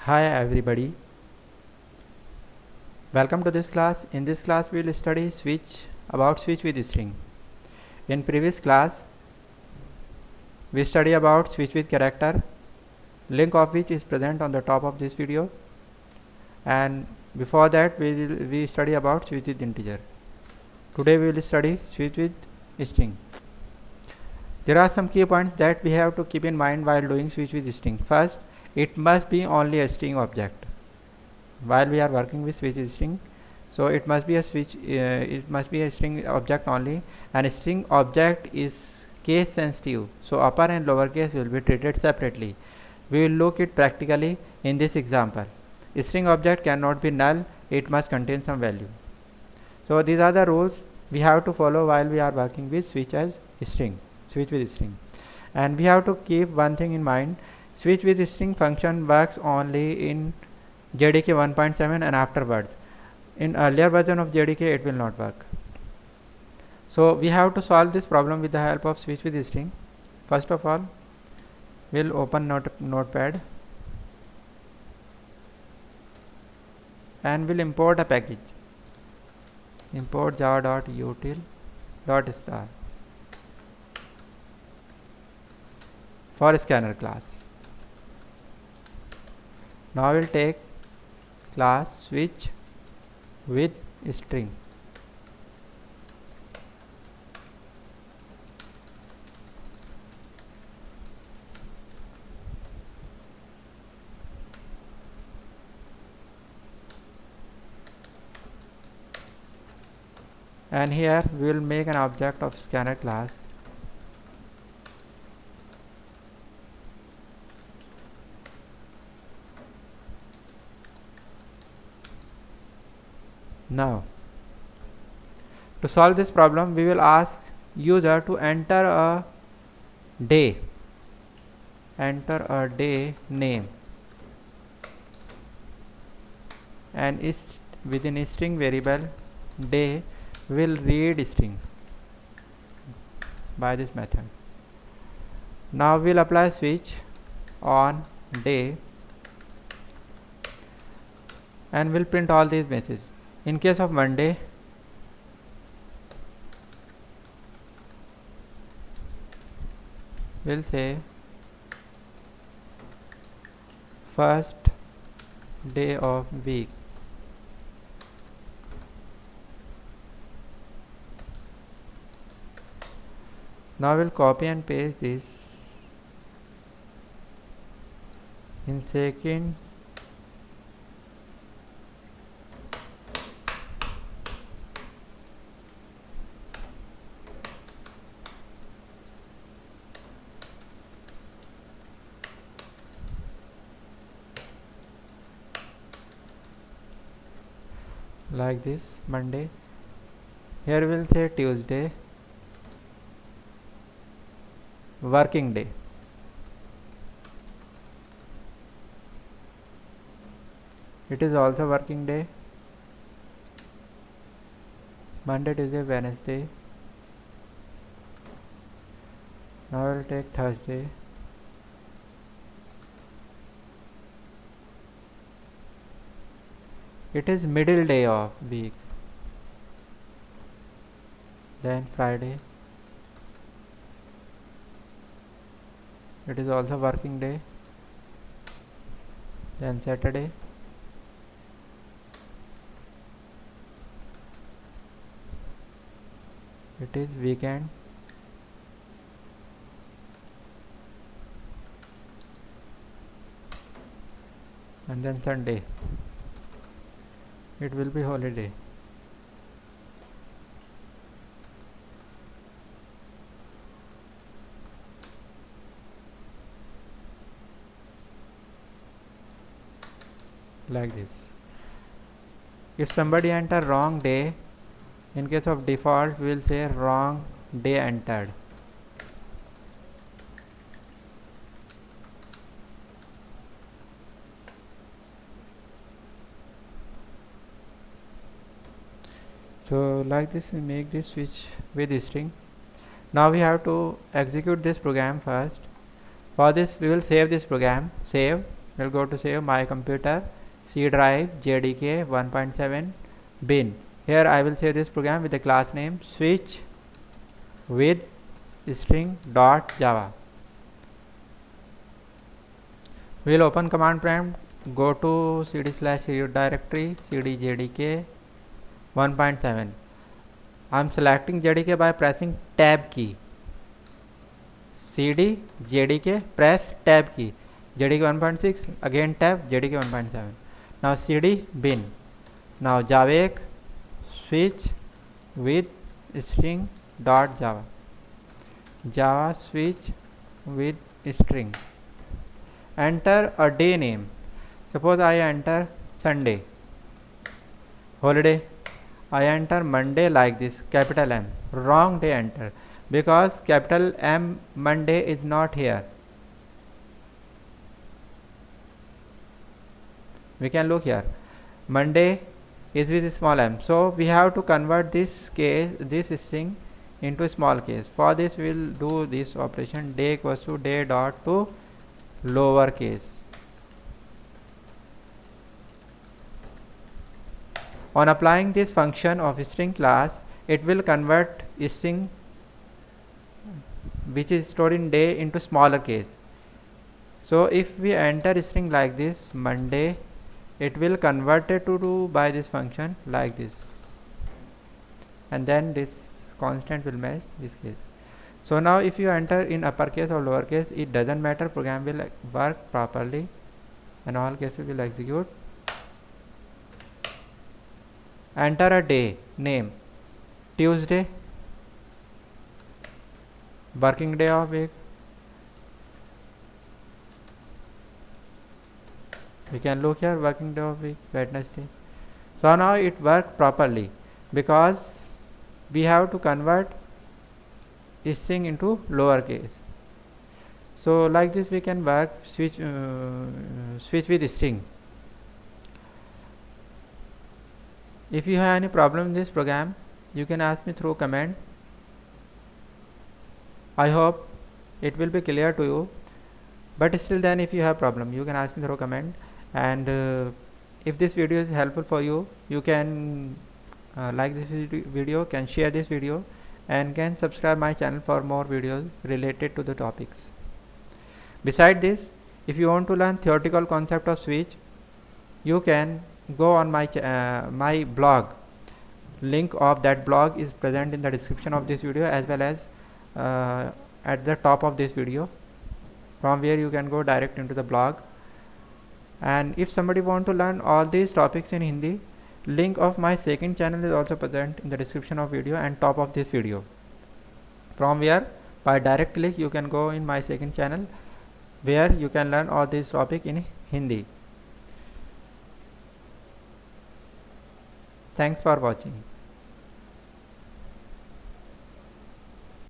Hi everybody, welcome to this class. In this class we will study switch with string. In previous class we study about switch with character, link of which is present on the top of this video, and before that we study about switch with integer. Today we will study switch with string. There are some key points that we have to keep in mind while doing switch with string. First, it must be only a string object while we are working with switch with string. So it must be a string object only, and a string object is case sensitive, so upper and lower case will be treated separately. We will look it practically in this example. A string object cannot be null, it must contain some value. So these are the rules we have to follow while we are working with switch with string. And we have to keep one thing in mind: switch with string function works only in JDK 1.7 and afterwards. In earlier version of JDK it will not work. So we have to solve this problem with the help of switch with string. First of all, we'll open notepad and we'll import a package. Import java.util.star for scanner class. Now we'll take class switch with string. And here we will make an object of scanner class. Now to solve this problem we will ask user to enter a day name, and within a string variable day will read string by this method. Now we'll apply switch on day and we'll print all these messages. In case of Monday, we'll say first day of week. Now we'll copy and paste this in second like this, Monday. Here we'll say Tuesday, working day. It is also working day. Monday, Tuesday, Wednesday. Now we'll take Thursday. It is middle day of week. Then Friday. It is also working day. Then Saturday. It is weekend. And then Sunday. It will be holiday. Like this. If somebody enter wrong day, in case of default we will say wrong day entered. So like this we make this switch with string. Now we have to execute this program first. For this we will save this program, save, we'll go to save my computer, C drive, JDK 1.7 bin. Here I will save this program with the class name switch with string.java. We'll open command prompt, go to cd/root directory, cd jdk 1.7. I'm selecting JDK by pressing tab key. cd jdk, press tab key. JDK 1.6, again tab, JDK 1.7. Now cd bin. Now Javek switch with string.java. Java switch with string. Enter a day name. Suppose I enter Sunday. Holiday. I enter Monday like this, capital M. Wrong day enter, because capital M Monday is not here. We can look here. Monday is with small m. So we have to convert this case, this string into small case. For this we will do this operation, day equals to day dot to lower case. On applying this function of string class, it will convert string which is stored in day into smaller case. So if we enter string like this, Monday, it will convert it to do by this function like this, and then this constant will match this case. So now if you enter in uppercase or lowercase, it doesn't matter, program will work properly and all cases will execute. Enter a day name, Tuesday, working day of week. We can look here, working day of week, Wednesday. So now it worked properly, because we have to convert string into lowercase. So like this we can work switch with string. If you have any problem in this program, you can ask me through comment. I hope it will be clear to you, but still then if you have problem, you can ask me through comment. And if this video is helpful for you, you can like this video, can share this video, and can subscribe my channel for more videos related to the topics. Beside this, if you want to learn theoretical concept of switch, you can go on my my blog. Link of that blog is present in the description of this video, as well as at the top of this video, from where you can go direct into the blog. And if somebody want to learn all these topics in Hindi, link of my second channel is also present in the description of video and top of this video, from where by direct click you can go in my second channel, where you can learn all these topics in Hindi. Thanks for watching.